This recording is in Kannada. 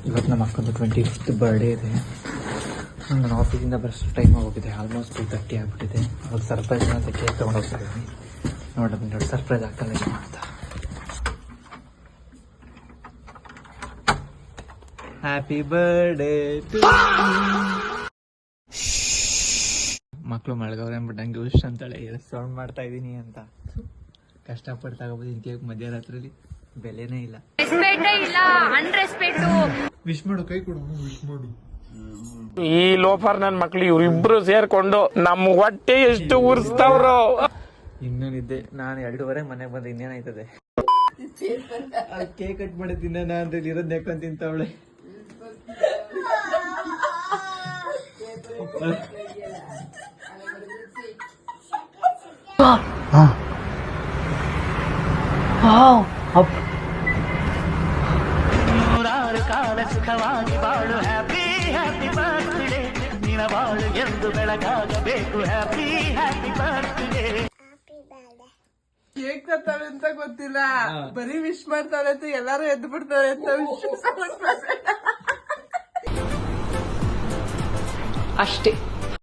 ಇವತ್ತು ನಮ್ಮ ಅಕ್ಕಂದು 25th ಬರ್ಡೇ ಇದೆ. ನಾನು ಆಫೀಸಿಂದ ಬರೋಷ್ಟು ಟೈಮ್ ಹೋಗಿದೆ, ಆಲ್ಮೋಸ್ಟ್ 2:30 ಆಗಿಬಿಟ್ಟಿದೆ. ಅವ್ರು ಸರ್ಪ್ರೈಸ್ ಅಂತ ಕೇಕ್ ತೊಗೊಂಡು ಹೋಗ್ತಿದ್ದೀನಿ. ನೋಡಿ ಸರ್ಪ್ರೈಸ್ ಆಗ್ತಾನೆ ಅಂತ. ಹ್ಯಾಪಿ ಬರ್ಡೇ ಟು ಮಕ್ಕಳು ಮಳಗವ್ರೆ ಅಂದ್ಬಿಟ್ಟು ವಿಶ್ ಅಂತಾಳೆ. ಸೌಂಡ್ ಮಾಡ್ತಾ ಇದ್ದೀನಿ ಅಂತ ಕಷ್ಟಪಟ್ಟು ತಗೋಬೋದು. ಕೇಕ್ ಮಧ್ಯರಾತ್ರಿಲಿ ಬೆಲೆನೇ ಇಲ್ಲ. ವಿಶ್ ಮಾಡು, ಕೈ ಕೊಡು, ವಿಶ್ ಮಾಡು. ಈ ಲೋಫರ್ ನನ್ ಮಕ್ಳು ಇವ್ರಿಬ್ರು ಸೇರ್ಕೊಂಡು ನಮ್ಮ ಹೊಟ್ಟೆ ಎಷ್ಟು ಉರ್ಸ್ತಾವ್ರು. ಇನ್ನೇನಿದ್ದೆ ನಾನು 2:30 ಮನೆಗೆ ಬಂದ್ರೆ ಇನ್ನೇನಾಯ್ತದೆ. ಕೇಕ್ ಕಟ್ ಮಾಡಿ ತಿನ್ನ ಅಂದ್ರೆ ಇರೋದ್ ನೆಕ್ಕೊಂಡ್ ತಿಂತವಳೆ. ನೂರಾರು ಕಾಲ ಸುಖವಾಗಿ ಬಾಳು, ಹ್ಯಾಪಿ ಹ್ಯಾಪಿ ಬರ್ತ್ಡೇ, ನಿನ್ನ ಬಾಳು ಎಂದು ಬೆಳಗಾಗಬೇಕು, ಹ್ಯಾಪಿ ಹ್ಯಾಪಿ ಬರ್ತ್ಡೇ. ಕೇಕ್ ತರ್ತಾಳೆ ಅಂತ ಗೊತ್ತಿಲ್ಲ, ಬರೀ ವಿಶ್ ಮಾಡ್ತಾಳೆ ಅಂತ ಎಲ್ಲಾರು ಎದ್ದು ಬಿಡ್ತಾರೆ ಅಂತ ವಿಶ್ ಅಷ್ಟೇ.